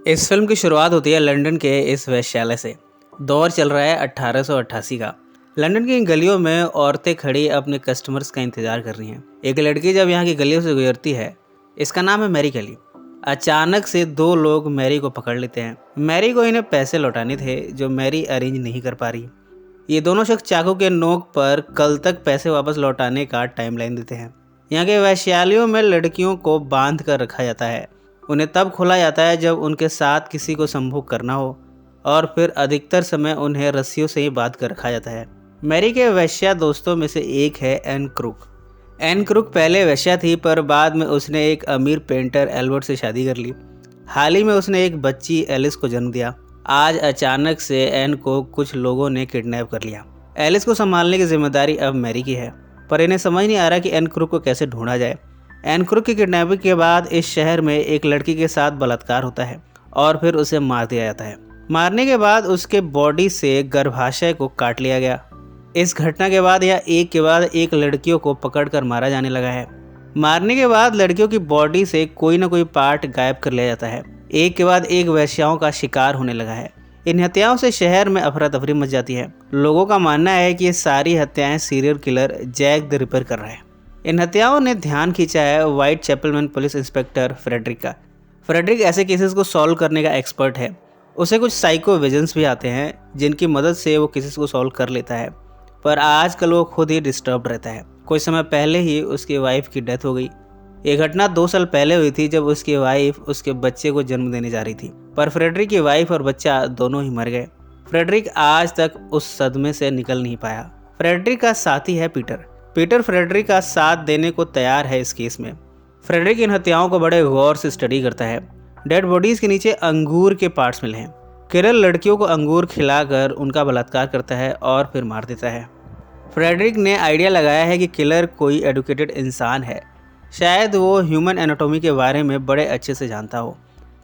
इस फिल्म की शुरुआत होती है लंदन के इस वेश्यालय से। दौर चल रहा है 1888 का। लंदन की इन गलियों में औरतें खड़ी अपने कस्टमर्स का इंतजार कर रही हैं। एक लड़की जब यहाँ की गलियों से गुजरती है, इसका नाम है मैरी कैली। अचानक से दो लोग मैरी को पकड़ लेते हैं। मैरी को इन्हें पैसे लौटाने थे जो मैरी अरेंज नहीं कर पा रही। ये दोनों शख्स चाकू के नोक पर कल तक पैसे वापस लौटाने का टाइमलाइन देते हैं। यहाँ के वैश्यालयों में लड़कियों को बांध कर रखा जाता है। उन्हें तब खोला जाता है जब उनके साथ किसी को संभोग करना हो, और फिर अधिकतर समय उन्हें रस्सियों से ही बांध कर रखा जाता है। मैरी के वैश्या दोस्तों में से एक है एन क्रुक। एन क्रुक पहले वैश्या थी, पर बाद में उसने एक अमीर पेंटर एल्बर्ट से शादी कर ली। हाल ही में उसने एक बच्ची एलिस को जन्म दिया। आज अचानक से एन को कुछ लोगों ने किडनैप कर लिया। एलिस को संभालने की जिम्मेदारी अब मैरी की है, पर इन्हें समझ नहीं आ रहा कि एन क्रुक को कैसे ढूंढा जाए। एन क्रुक की किडनैपिंग के बाद इस शहर में एक लड़की के साथ बलात्कार होता है और फिर उसे मार दिया जाता है। मारने के बाद उसके बॉडी से गर्भाशय को काट लिया गया। इस घटना के बाद यह एक के बाद एक लड़कियों को पकड़कर मारा जाने लगा है। मारने के बाद लड़कियों की बॉडी से कोई ना कोई पार्ट गायब कर लिया जाता है। एक के बाद एक वैश्याओं का शिकार होने लगा है। इन हत्याओं से शहर में अफरा तफरी मच जाती है। लोगों का मानना है कि ये सारी हत्याएं serial killer Jack the Ripper कर रहा है। इन हत्याओं ने ध्यान खींचा है व्हाइट चैपल में पुलिस इंस्पेक्टर फ्रेडरिक का। फ्रेडरिक ऐसे केसेस को सॉल्व करने का एक्सपर्ट है। उसे कुछ साइको विजन्स भी आते हैं जिनकी मदद से वो केसेस को सॉल्व कर लेता है, पर आजकल वो खुद ही डिस्टर्ब रहता है। कुछ समय पहले ही उसकी वाइफ की डेथ हो गई। ये घटना 2 साल पहले हुई थी जब उसकी वाइफ उसके बच्चे को जन्म देने जा रही थी, पर फ्रेडरिक की वाइफ और बच्चा दोनों ही मर गए। फ्रेडरिक आज तक उस सदमे से निकल नहीं पाया। फ्रेडरिक का साथी है पीटर। पीटर फ्रेडरिक का साथ देने को तैयार है इस केस में। फ्रेडरिक इन हत्याओं को बड़े गौर से स्टडी करता है। डेड बॉडीज के नीचे अंगूर के पार्ट्स मिले हैं। किलर लड़कियों को अंगूर खिलाकर उनका बलात्कार करता है और फिर मार देता है। फ्रेडरिक ने आइडिया लगाया है कि किलर कोई एडुकेटेड इंसान है। शायद वो ह्यूमन एनाटॉमी के बारे में बड़े अच्छे से जानता हो।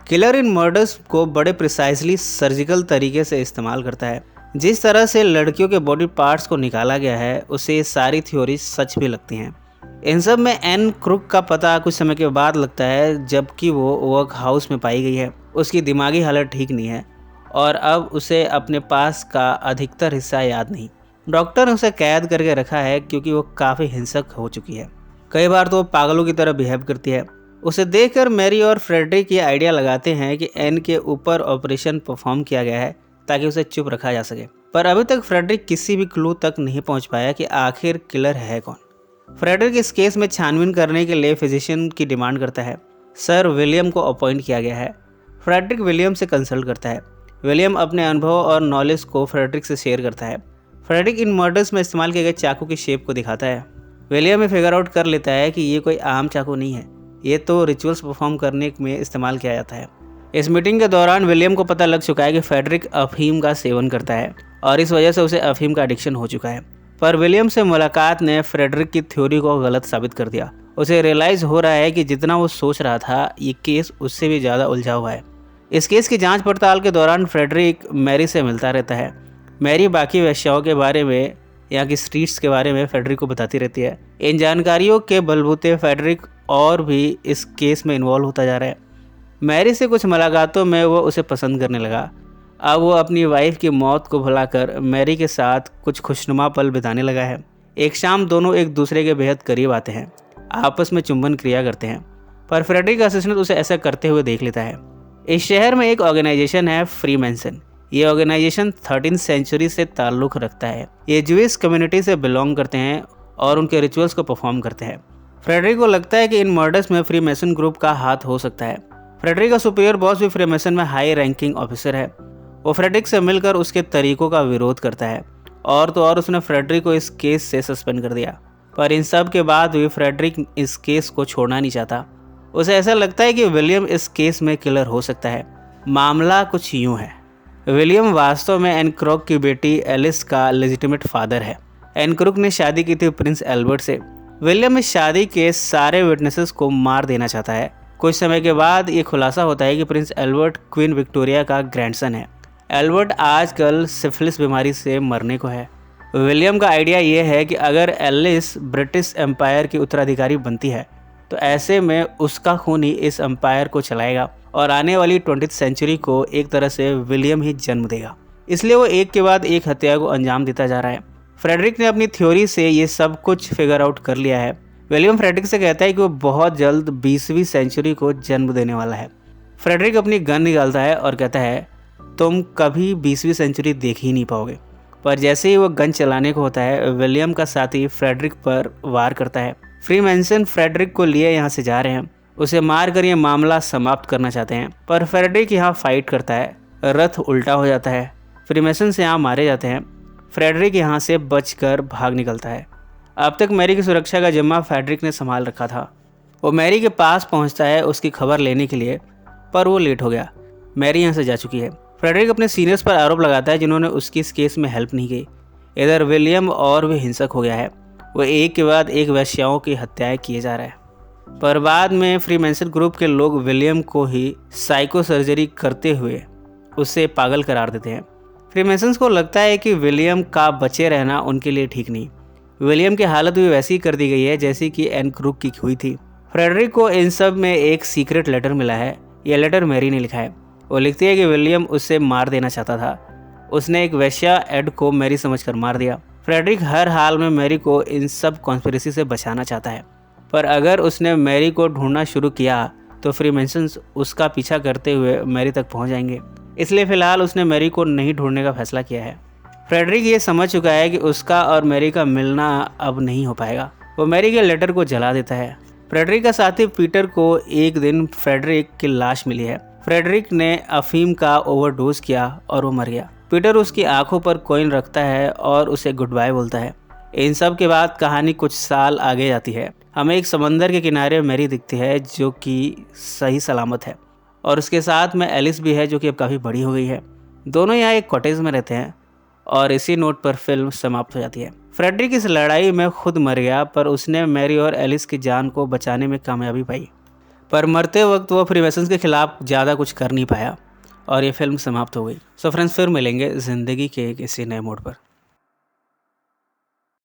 किलर इन मर्डर्स को बड़े प्रिसाइजली सर्जिकल तरीके से इस्तेमाल करता है। जिस तरह से लड़कियों के बॉडी पार्ट्स को निकाला गया है, उसे सारी थ्योरी सच भी लगती हैं। इन सब में एन क्रुक का पता कुछ समय के बाद लगता है, जबकि वो वर्क हाउस में पाई गई है। उसकी दिमागी हालत ठीक नहीं है और अब उसे अपने पास का अधिकतर हिस्सा याद नहीं। डॉक्टर ने उसे कैद करके रखा है क्योंकि वो काफ़ी हिंसक हो चुकी है। कई बार तो वो पागलों की तरह बिहेव करती है। उसे देखकर मैरी और फ्रेडरिक ये आइडिया लगाते हैं कि एन के ऊपर ऑपरेशन परफॉर्म किया गया है ताकि उसे चुप रखा जा सके। पर अभी तक फ्रेडरिक किसी भी क्लू तक नहीं पहुंच पाया कि आखिर किलर है कौन। फ्रेडरिक इस केस में छानबीन करने के लिए फिजिशियन की डिमांड करता है। सर विलियम को अपॉइंट किया गया है। फ्रेडरिक विलियम से कंसल्ट करता है। विलियम अपने अनुभव और नॉलेज को फ्रेडरिक से शेयर करता है। फ्रेडरिक इन मर्डर्स में इस्तेमाल किए गए चाकू की शेप को दिखाता है। विलियम भी फिगर आउट कर लेता है कि ये कोई आम चाकू नहीं है, ये तो रिचुअल्स परफॉर्म करने में इस्तेमाल किया जाता है। इस मीटिंग के दौरान विलियम को पता लग चुका है कि फ्रेडरिक अफीम का सेवन करता है और इस वजह से उसे अफीम का एडिक्शन हो चुका है। पर विलियम से मुलाकात ने फ्रेडरिक की थ्योरी को गलत साबित कर दिया। उसे रियलाइज़ हो रहा है कि जितना वो सोच रहा था, ये केस उससे भी ज़्यादा उलझा हुआ है। इस केस की जांच पड़ताल के दौरान फ्रेडरिक मैरी से मिलता रहता है। मैरी बाकी वेश्याओं के बारे में, यहाँ की स्ट्रीट्स के बारे में फ्रेडरिक को बताती रहती है। इन जानकारियों के बलबूते फ्रेडरिक और भी इस केस में इन्वॉल्व होता जा रहा है। मैरी से कुछ मुलाकातों में वो उसे पसंद करने लगा। अब वो अपनी वाइफ की मौत को भुलाकर मैरी के साथ कुछ खुशनुमा पल बिताने लगा है। एक शाम दोनों एक दूसरे के बेहद करीब आते हैं, आपस में चुंबन क्रिया करते हैं, पर फ्रेडरिक का असिस्टेंट उसे ऐसा करते हुए देख लेता है। इस शहर में एक ऑर्गेनाइजेशन है फ्रीमेसन। ये ऑर्गेनाइजेशन 13th सेंचुरी से ताल्लुक़ रखता है। ये ज्यूइश कम्युनिटी से बिलोंग करते हैं और उनके रिचुअल्स को परफॉर्म करते हैं। फ्रेडरिक को लगता है कि इन मर्डर्स में फ्रीमेसन ग्रुप का हाथ हो सकता है। फ्रेडरिक का सुपीरियर बॉस भी फ्रीमेसन में हाई रैंकिंग ऑफिसर है। वो फ्रेडरिक से मिलकर उसके तरीकों का विरोध करता है और तो और उसने फ्रेडरिक को इस केस से सस्पेंड कर दिया। पर इन सब के बाद भी फ्रेडरिक इस केस को छोड़ना नहीं चाहता। उसे ऐसा लगता है कि विलियम इस केस में किलर हो सकता है। मामला कुछ यूँ है। विलियम वास्तव में एन क्रुक की बेटी एलिस का लेजिटिमेट फादर है। एन क्रुक ने शादी की थी प्रिंस एल्बर्ट से। विलियम इस शादी के सारे विटनेसेस को मार देना चाहता है। कुछ समय के बाद ये खुलासा होता है कि प्रिंस एल्बर्ट क्वीन विक्टोरिया का ग्रैंडसन है। एल्बर्ट आजकल सिफिलिस बीमारी से मरने को है। विलियम का आइडिया ये है कि अगर एलिस ब्रिटिश एम्पायर की उत्तराधिकारी बनती है तो ऐसे में उसका खून ही इस एम्पायर को चलाएगा और आने वाली 20th सेंचुरी को एक तरह से विलियम ही जन्म देगा। इसलिए वो एक के बाद एक हत्या को अंजाम देता जा रहा है। फ्रेडरिक ने अपनी थ्योरी से ये सब कुछ फिगर आउट कर लिया है। विलियम फ्रेडरिक से कहता है कि वो बहुत जल्द 20वीं सेंचुरी को जन्म देने वाला है। फ्रेडरिक अपनी गन निकालता है और कहता है तुम कभी 20वीं सेंचुरी देख ही नहीं पाओगे। पर जैसे ही वो गन चलाने को होता है, विलियम का साथी फ्रेडरिक पर वार करता है। फ्रीमेसन फ्रेडरिक को लिए यहाँ से जा रहे हैं, उसे मार कर ये मामला समाप्त करना चाहते हैं, पर फ्रेडरिक यहाँ फाइट करता है। रथ उल्टा हो जाता है, फ्रीमेसन से यहाँ मारे जाते हैं। फ्रेडरिक यहाँ से बचकर भाग निकलता है। अब तक मैरी की सुरक्षा का जिम्मा फ्रेडरिक ने संभाल रखा था। वो मैरी के पास पहुँचता है उसकी खबर लेने के लिए, पर वो लेट हो गया। मैरी यहाँ से जा चुकी है। फ्रेडरिक अपने सीनियर्स पर आरोप लगाता है जिन्होंने उसकी इस केस में हेल्प नहीं की। इधर विलियम और भी हिंसक हो गया है, वो एक के बाद एक वेश्याओं की हत्याएं किए जा रहा है। पर बाद में फ्रीमेसन ग्रुप के लोग विलियम को ही साइको सर्जरी करते हुए उसे पागल करार देते हैं। फ्रीमेसन्स को लगता है कि विलियम का बचे रहना उनके लिए ठीक नहीं। विलियम की हालत भी वैसी कर दी गई है जैसी कि एन क्रूक की हुई थी। फ्रेडरिक को इन सब में एक सीक्रेट लेटर मिला है। यह लेटर मैरी ने लिखा है। वो लिखती है कि विलियम उसे मार देना चाहता था। उसने एक वेश्या एड को मैरी समझकर मार दिया। फ्रेडरिक हर हाल में मैरी को इन सब कॉन्स्पिरेसी से बचाना चाहता है, पर अगर उसने मैरी को ढूंढना शुरू किया तो फ्रीमेसन्स उसका पीछा करते हुए मैरी तक पहुंच जाएंगे। इसलिए फिलहाल उसने मैरी को नहीं ढूंढने का फैसला किया है। फ्रेडरिक ये समझ चुका है कि उसका और मैरी का मिलना अब नहीं हो पाएगा। वो मैरी के लेटर को जला देता है। फ्रेडरिक का साथी पीटर को एक दिन फ्रेडरिक की लाश मिली है। फ्रेडरिक ने अफीम का ओवरडोज किया और वो मर गया। पीटर उसकी आंखों पर कॉइन रखता है और उसे गुड बाय बोलता है। इन सब के बाद कहानी कुछ साल आगे जाती है। हमें एक समंदर के किनारे मैरी दिखती है जो कि सही सलामत है, और उसके साथ में एलिस भी है जो कि अब काफ़ी बड़ी हो गई है। दोनों यहाँ एक कॉटेज में रहते हैं और इसी नोट पर फिल्म समाप्त हो जाती है। फ्रेडरिक इस लड़ाई में खुद मर गया, पर उसने मैरी और एलिस की जान को बचाने में कामयाबी पाई। पर मरते वक्त वो फ्रीमेसन्स के खिलाफ ज़्यादा कुछ कर नहीं पाया और ये फिल्म समाप्त हो गई। सो फ्रेंड्स, फिर मिलेंगे ज़िंदगी के किसी नए मोड़ पर।